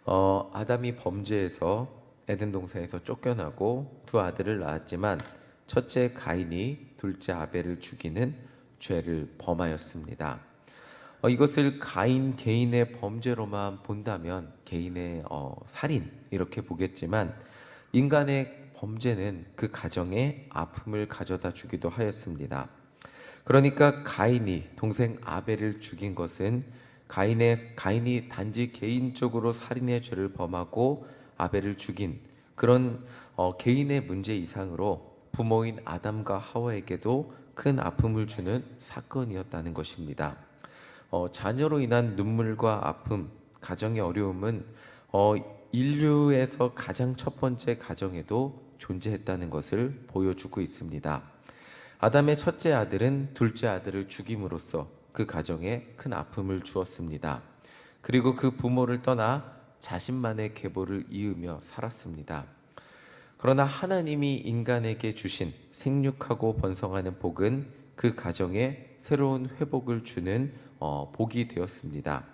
아담이 범죄해서 에덴 동산에서 쫓겨나고 두 아들을 낳았지만 첫째 가인이 둘째 아벨을 죽이는 죄를 범하였습니다. 이것을 가인 개인의 범죄로만 본다면 개인의 살인 이렇게 보겠지만 인간의 범죄는 그 가정에 아픔을 가져다 주기도 하였습니다. 그러니까 가인이 동생 아벨을 죽인 것은 가인이 단지 개인적으로 살인의 죄를 범하고 아벨을 죽인 그런 개인의 문제 이상으로 부모인 아담과 하와에게도 큰 아픔을 주는 사건이었다는 것입니다. 자녀로 인한 눈물과 아픔, 가정의 어려움은 인류에서 가장 첫 번째 가정에도 존재했다는 것을 보여주고 있습니다. 아담의 첫째 아들은 둘째 아들을 죽임으로써 그 가정에 큰 아픔을 주었습니다. 그리고 그 부모를 떠나 자신만의 계보를 이으며 살았습니다. 그러나 하나님이 인간에게 주신 생육하고 번성하는 복은 그 가정에 새로운 회복을 주는 복이 되었습니다.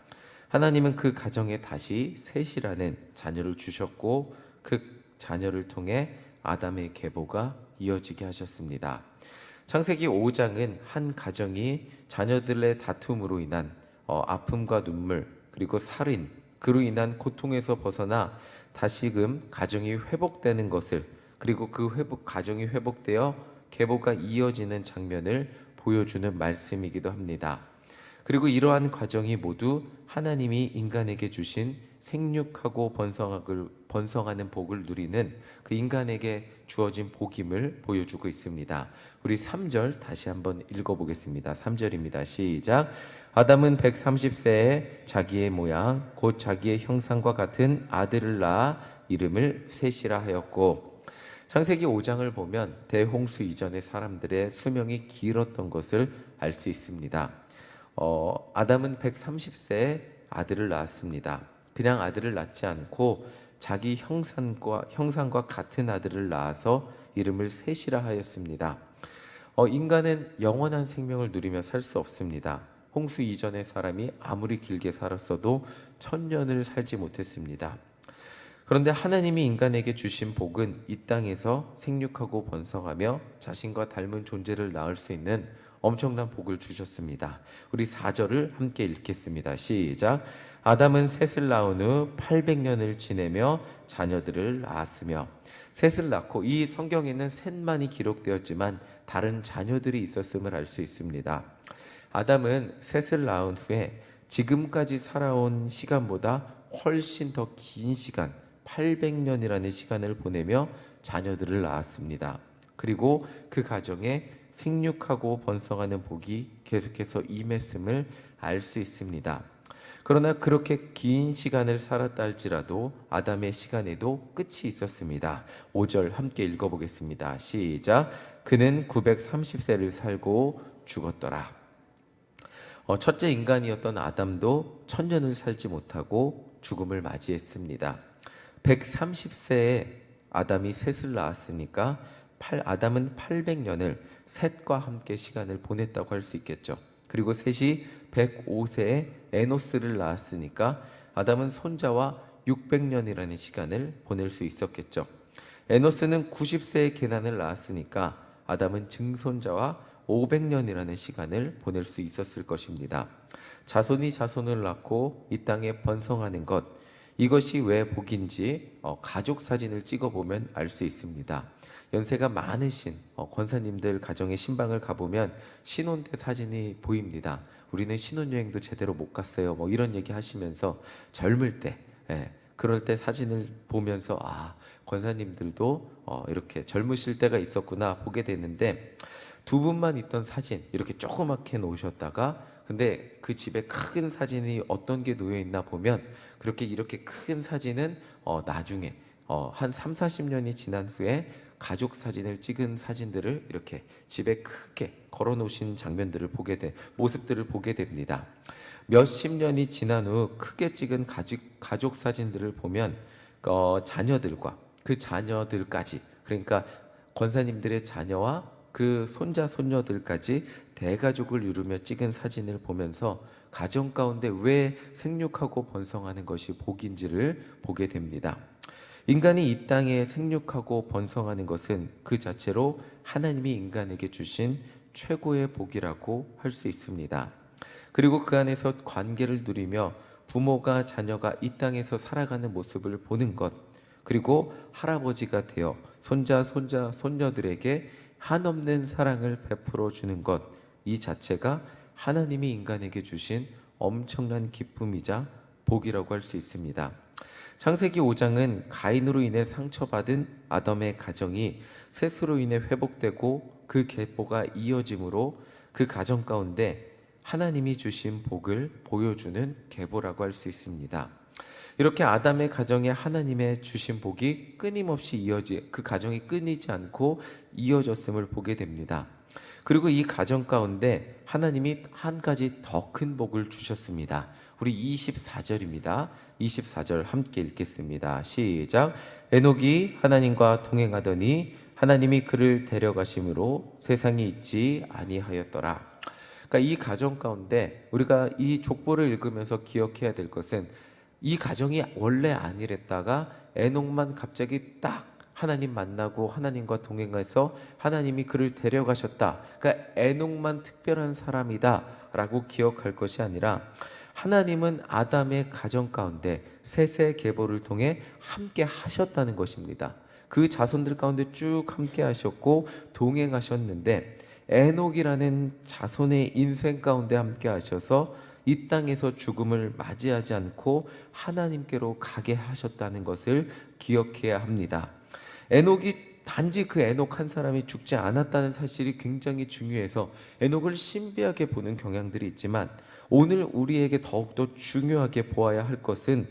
하나님은 그 가정에 다시 셋이라는 자녀를 주셨고 그 자녀를 통해 아담의 계보가 이어지게 하셨습니다. 창세기 5장은 한 가정이 자녀들의 다툼으로 인한 아픔과 눈물 그리고 살인 그로 인한 고통에서 벗어나 다시금 가정이 회복되는 것을 그리고 그 가정이 회복되어 계보가 이어지는 장면을 보여주는 말씀이기도 합니다. 그리고 이러한 과정이 모두 하나님이 인간에게 주신 생육하고 번성하는 복을 누리는 그 인간에게 주어진 복임을 보여주고 있습니다. 우리 3절 다시 한번 읽어보겠습니다. 3절입니다. 시작. 아담은 130세에 자기의 모양 곧 자기의 형상과 같은 아들을 낳아 이름을 셋이라 하였고, 창세기 5장을 보면 대홍수 이전의 사람들의 수명이 길었던 것을 알 수 있습니다. 아담은 130세에 아들을 낳았습니다. 그냥 아들을 낳지 않고 자기 형상과 같은 아들을 낳아서 이름을 셋이라 하였습니다. 인간은 영원한 생명을 누리며 살 수 없습니다. 홍수 이전의 사람이 아무리 길게 살았어도 1000년을 살지 못했습니다. 그런데 하나님이 인간에게 주신 복은 이 땅에서 생육하고 번성하며 자신과 닮은 존재를 낳을 수 있는 엄청난 복을 주셨습니다. 우리 4절을 함께 읽겠습니다. 시작. 아담은 셋을 낳은 후 800년을 지내며 자녀들을 낳았으며. 셋을 낳고, 이 성경에는 셋만이 기록되었지만 다른 자녀들이 있었음을 알 수 있습니다. 아담은 셋을 낳은 후에 지금까지 살아온 시간보다 훨씬 더 긴 시간 800년이라는 시간을 보내며 자녀들을 낳았습니다. 그리고 그 가정에 생육하고 번성하는 복이 계속해서 임했음을 알 수 있습니다. 그러나 그렇게 긴 시간을 살았다 할지라도 아담의 시간에도 끝이 있었습니다. 5절 함께 읽어보겠습니다. 시작. 그는 930세를 살고 죽었더라. 첫째 인간이었던 아담도 1000년을 살지 못하고 죽음을 맞이했습니다. 130세에 아담이 셋을 낳았으니까 아담은 800년을 셋과 함께 시간을 보냈다고 할 수 있겠죠. 그리고 셋이 105세에 에노스를 낳았으니까 아담은 손자와 600년이라는 시간을 보낼 수 있었겠죠. 에노스는 90세에 게난을 낳았으니까 아담은 증손자와 500년이라는 시간을 보낼 수 있었을 것입니다. 자손이 자손을 낳고 이 땅에 번성하는 것, 이것이 왜 복인지 가족 사진을 찍어보면 알 수 있습니다. 연세가 많으신 권사님들 가정의 신방을 가보면 신혼 때 사진이 보입니다. 우리는 신혼여행도 제대로 못 갔어요. 이런 얘기 하시면서 젊을 때, 그럴 때 사진을 보면서 권사님들도 이렇게 젊으실 때가 있었구나 보게 되는데, 두 분만 있던 사진 이렇게 조그맣게 놓으셨다가 근데 그 집에 큰 사진이 어떤 게 놓여 있나 보면 이렇게 큰 사진은 나중에 한 3, 40년이 지난 후에 가족 사진을 찍은 사진들을 이렇게 집에 크게 걸어 놓으신 장면들을 모습들을 보게 됩니다. 몇십 년이 지난 후 크게 찍은 가족 사진들을 보면 자녀들과 그 자녀들까지, 그러니까 권사님들의 자녀와 그 손자 손녀들까지 대가족을 이루며 찍은 사진을 보면서 가정 가운데 왜 생육하고 번성하는 것이 복인지를 보게 됩니다. 인간이 이 땅에 생육하고 번성하는 것은 그 자체로 하나님이 인간에게 주신 최고의 복이라고 할 수 있습니다. 그리고 그 안에서 관계를 누리며 부모가 자녀가 이 땅에서 살아가는 모습을 보는 것, 그리고 할아버지가 되어 손자, 손녀들에게 한없는 사랑을 베풀어 주는 것, 이 자체가 하나님이 인간에게 주신 엄청난 기쁨이자 복이라고 할 수 있습니다. 창세기 5장은 가인으로 인해 상처받은 아담의 가정이 셋으로 인해 회복되고 그 계보가 이어짐으로 그 가정 가운데 하나님이 주신 복을 보여주는 계보라고 할 수 있습니다. 이렇게 아담의 가정에 하나님의 주신 복이 끊임없이 그 가정이 끊이지 않고 이어졌음을 보게 됩니다. 그리고 이 가정 가운데 하나님이 한 가지 더 큰 복을 주셨습니다. 우리 24절입니다. 24절 함께 읽겠습니다. 시작. 에녹이 하나님과 동행하더니 하나님이 그를 데려가심으로 세상이 있지 아니하였더라. 그러니까 이 가정 가운데 우리가 이 족보를 읽으면서 기억해야 될 것은 이 가정이 원래 아니랬다가 에녹만 갑자기 딱 하나님 만나고 하나님과 동행해서 하나님이 그를 데려가셨다. 그러니까 에녹만 특별한 사람이다 라고 기억할 것이 아니라 하나님은 아담의 가정 가운데 셋의 계보를 통해 함께 하셨다는 것입니다. 그 자손들 가운데 쭉 함께 하셨고 동행하셨는데 에녹이라는 자손의 인생 가운데 함께 하셔서 이 땅에서 죽음을 맞이하지 않고 하나님께로 가게 하셨다는 것을 기억해야 합니다. 에녹이 단지 그 에녹 한 사람이 죽지 않았다는 사실이 굉장히 중요해서 에녹을 신비하게 보는 경향들이 있지만 오늘 우리에게 더욱더 중요하게 보아야 할 것은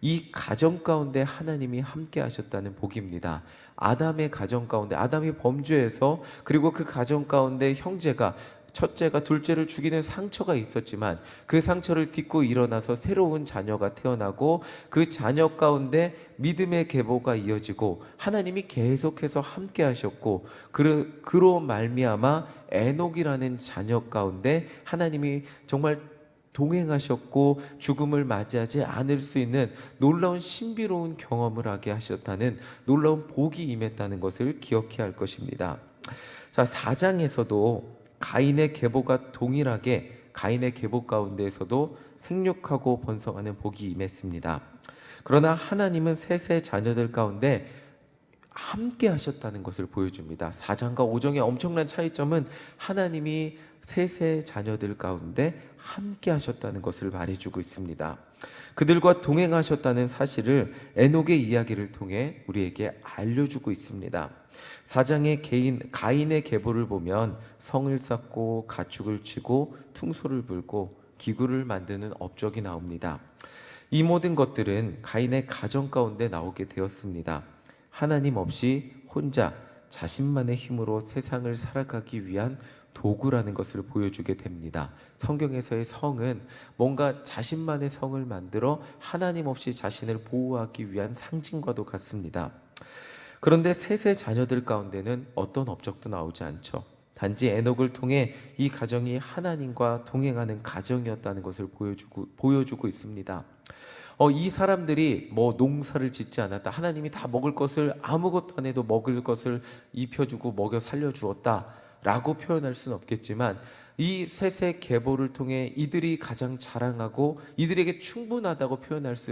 이 가정 가운데 하나님이 함께 하셨다는 복입니다. 아담의 가정 가운데 아담이 범죄해서 그리고 그 가정 가운데 형제가 첫째가 둘째를 죽이는 상처가 있었지만 그 상처를 딛고 일어나서 새로운 자녀가 태어나고 그 자녀 가운데 믿음의 계보가 이어지고 하나님이 계속해서 함께 하셨고 그로 말미암아 에녹이라는 자녀 가운데 하나님이 정말 동행하셨고 죽음을 맞이하지 않을 수 있는 놀라운 신비로운 경험을 하게 하셨다는 놀라운 복이 임했다는 것을 기억해야 할 것입니다. 자, 4장에서도 가인의 계보가 동일하게 가인의 계보 가운데에서도 생육하고 번성하는 복이 임했습니다. 그러나 하나님은 셋의 자녀들 가운데 함께 하셨다는 것을 보여줍니다. 4장과 5장의 엄청난 차이점은 하나님이 셋의 자녀들 가운데 함께 하셨다는 것을 말해주고 있습니다. 그들과 동행하셨다는 사실을 에녹의 이야기를 통해 우리에게 알려주고 있습니다. 4장의 가인의 계보를 보면 성을 쌓고 가축을 치고 퉁소를 불고 기구를 만드는 업적이 나옵니다. 이 모든 것들은 가인의 가정 가운데 나오게 되었습니다. 하나님 없이 혼자 자신만의 힘으로 세상을 살아가기 위한 도구라는 것을 보여주게 됩니다. 성경에서의 성은 뭔가 자신만의 성을 만들어 하나님 없이 자신을 보호하기 위한 상징과도 같습니다. 그런데 셋의 자녀들 가운데는 어떤 업적도 나오지 않죠. 단지 에녹을 통해 이 가정이 하나님과 동행하는 가정이었다는 것을 보여주고 있습니다. 이 사람들이 농사를 짓지 않았다. 하나님이 다 먹을 것을 아무것도 안 해도 먹을 것을 입혀주고 먹여 살려주었다 라고 표현할 수는 없겠지만 이 셋의 계보를 통해 이들이 가장 자랑하고 이들에게 충분하다고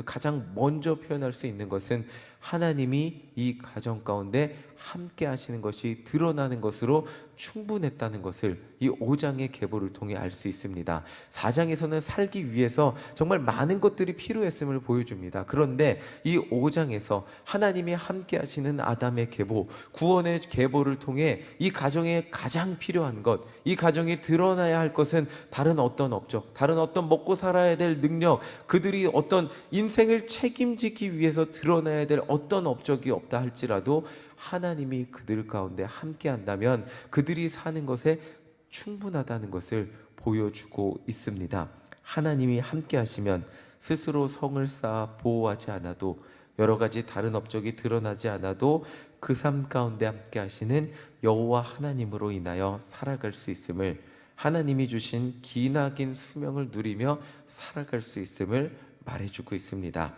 가장 먼저 표현할 수 있는 것은 하나님이 이 가정 가운데 함께 하시는 것이 드러나는 것으로 충분했다는 것을 이 5장의 계보를 통해 알 수 있습니다. 4장에서는 살기 위해서 정말 많은 것들이 필요했음을 보여줍니다. 그런데 이 5장에서 하나님이 함께 하시는 아담의 계보, 구원의 계보를 통해 이 가정에 가장 필요한 것, 이 가정에 드러나야 할 것은 다른 어떤 업적, 다른 어떤 먹고 살아야 될 능력, 그들이 어떤 인생을 책임지기 위해서 드러나야 될 어떤 업적이 없다 할지라도 하나님이 그들 가운데 함께 한다면 그들이 사는 것에 충분하다는 것을 보여주고 있습니다. 하나님이 함께 하시면 스스로 성을 쌓아 보호하지 않아도 여러 가지 다른 업적이 드러나지 않아도 그 삶 가운데 함께 하시는 여호와 하나님으로 인하여 살아갈 수 있음을 하나님이 주신 기나긴 수명을 누리며 살아갈 수 있음을 말해주고 있습니다.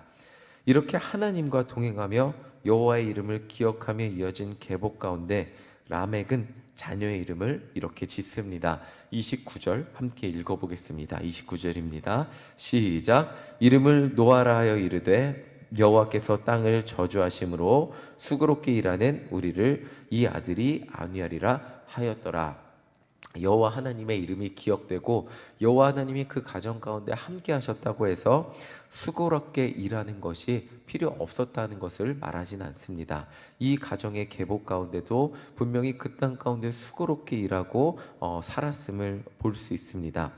이렇게 하나님과 동행하며 여호와의 이름을 기억하며 이어진 계복 가운데 라멕은 자녀의 이름을 이렇게 짓습니다. 29절 함께 읽어보겠습니다. 29절입니다. 시작. 이름을 노아라 하여 이르되 여호와께서 땅을 저주하심으로 수고롭게 일하는 우리를 이 아들이 안위하리라 하였더라. 여호와 하나님의 이름이 기억되고 여호와 하나님이 그 가정 가운데 함께 하셨다고 해서 수고롭게 일하는 것이 필요 없었다는 것을 말하진 않습니다. 이 가정의 계복 가운데도 분명히 그 땅 가운데 수고롭게 일하고 살았음을 볼 수 있습니다.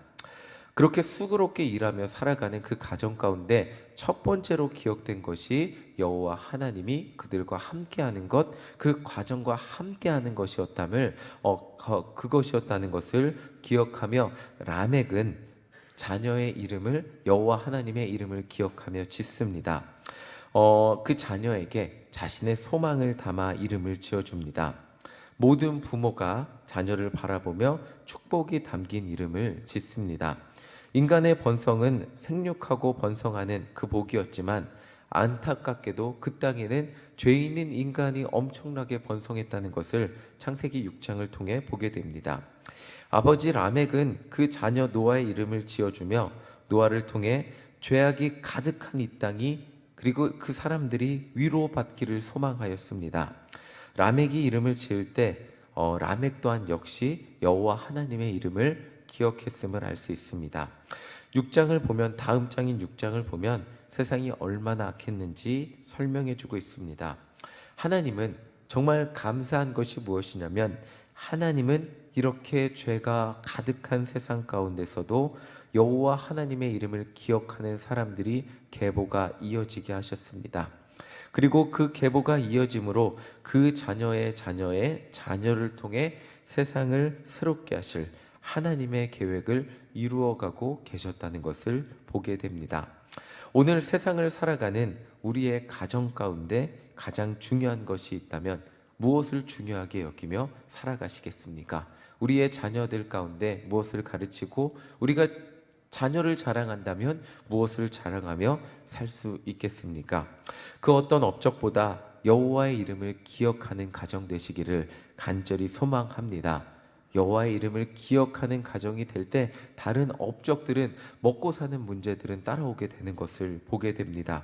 그렇게 수고롭게 일하며 살아가는 그 가정 가운데 첫 번째로 기억된 것이 여호와 하나님이 그들과 함께하는 것, 그 과정과 함께하는 것이었다는 것을 기억하며 라멕은 자녀의 이름을 여호와 하나님의 이름을 기억하며 짓습니다. 그 자녀에게 자신의 소망을 담아 이름을 지어줍니다. 모든 부모가 자녀를 바라보며 축복이 담긴 이름을 짓습니다. 인간의 번성은 생육하고 번성하는 그 복이었지만 안타깝게도 그 땅에는 죄 있는 인간이 엄청나게 번성했다는 것을 창세기 6장을 통해 보게 됩니다. 아버지 라멕은 그 자녀 노아의 이름을 지어주며 노아를 통해 죄악이 가득한 이 땅이 그리고 그 사람들이 위로받기를 소망하였습니다. 라멕이 이름을 지을 때 라멕 또한 역시 여호와 하나님의 이름을 기억했음을 알 수 있습니다. 6장을 보면 다음 장인 6장을 보면 세상이 얼마나 악했는지 설명해 주고 있습니다. 하나님은 정말 감사한 것이 무엇이냐면 하나님은 이렇게 죄가 가득한 세상 가운데서도 여호와 하나님의 이름을 기억하는 사람들이 계보가 이어지게 하셨습니다. 그리고 그 계보가 이어짐으로 그 자녀의 자녀를 통해 세상을 새롭게 하실 하나님의 계획을 이루어가고 계셨다는 것을 보게 됩니다. 오늘 세상을 살아가는 우리의 가정 가운데 가장 중요한 것이 있다면 무엇을 중요하게 여기며 살아가시겠습니까? 우리의 자녀들 가운데 무엇을 가르치고 우리가 자녀를 자랑한다면 무엇을 자랑하며 살 수 있겠습니까? 그 어떤 업적보다 여호와의 이름을 기억하는 가정 되시기를 간절히 소망합니다. 여호와의 이름을 기억하는 가정이 될 때 다른 업적들은 먹고 사는 문제들은 따라오게 되는 것을 보게 됩니다.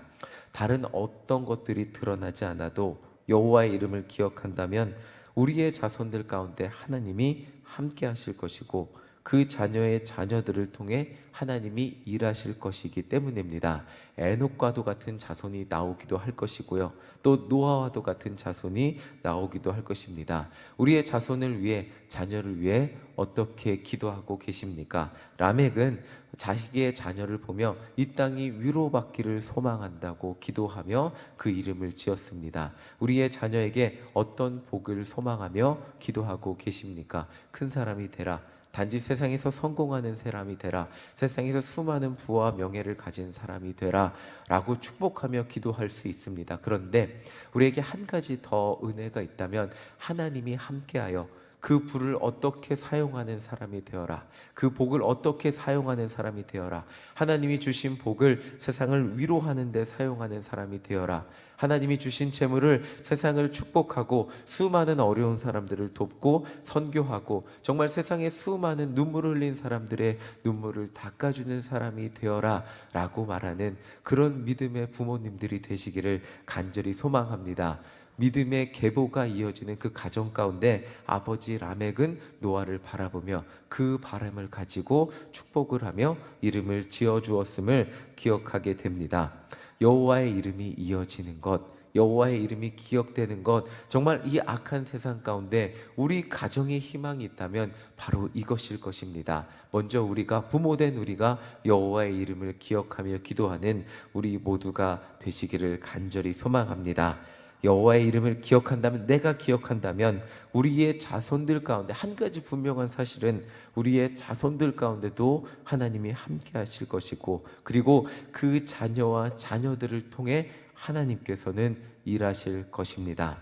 다른 어떤 것들이 드러나지 않아도 여호와의 이름을 기억한다면 우리의 자손들 가운데 하나님이 함께 하실 것이고 그 자녀의 자녀들을 통해 하나님이 일하실 것이기 때문입니다. 에녹과도 같은 자손이 나오기도 할 것이고요. 또 노아와도 같은 자손이 나오기도 할 것입니다. 우리의 자손을 위해 자녀를 위해 어떻게 기도하고 계십니까? 라멕은 자식의 자녀를 보며 이 땅이 위로받기를 소망한다고 기도하며 그 이름을 지었습니다. 우리의 자녀에게 어떤 복을 소망하며 기도하고 계십니까? 큰 사람이 되라. 단지 세상에서 성공하는 사람이 되라. 세상에서 수많은 부와 명예를 가진 사람이 되라 라고 축복하며 기도할 수 있습니다. 그런데 우리에게 한 가지 더 은혜가 있다면 하나님이 함께하여 그 부를 어떻게 사용하는 사람이 되어라. 그 복을 어떻게 사용하는 사람이 되어라. 하나님이 주신 복을 세상을 위로하는 데 사용하는 사람이 되어라. 하나님이 주신 재물을 세상을 축복하고 수많은 어려운 사람들을 돕고 선교하고 정말 세상에 수많은 눈물을 흘린 사람들의 눈물을 닦아주는 사람이 되어라 라고 말하는 그런 믿음의 부모님들이 되시기를 간절히 소망합니다. 믿음의 계보가 이어지는 그 가정 가운데 아버지 라멕은 노아를 바라보며 그 바람을 가지고 축복을 하며 이름을 지어주었음을 기억하게 됩니다. 여호와의 이름이 이어지는 것, 여호와의 이름이 기억되는 것, 정말 이 악한 세상 가운데 우리 가정의 희망이 있다면 바로 이것일 것입니다. 먼저 우리가 부모된 우리가 여호와의 이름을 기억하며 기도하는 우리 모두가 되시기를 간절히 소망합니다. 여호와의 이름을 기억한다면, 내가 기억한다면 우리의 자손들 가운데 한 가지 분명한 사실은 우리의 자손들 가운데도 하나님이 함께 하실 것이고 그리고 그 자녀와 자녀들을 통해 하나님께서는 일하실 것입니다.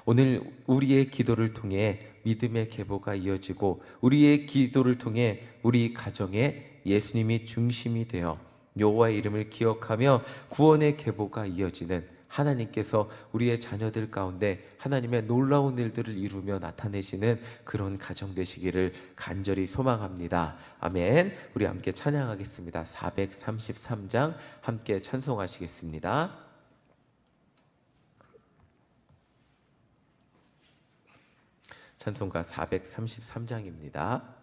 오늘 우리의 기도를 통해 믿음의 계보가 이어지고 우리의 기도를 통해 우리 가정에 예수님이 중심이 되어 여호와의 이름을 기억하며 구원의 계보가 이어지는, 하나님께서 우리의 자녀들 가운데 하나님의 놀라운 일들을 이루며 나타내시는 그런 가정 되시기를 간절히 소망합니다. 아멘. 우리 함께 찬양하겠습니다. 433장 함께 찬송하시겠습니다. 찬송가 433장입니다.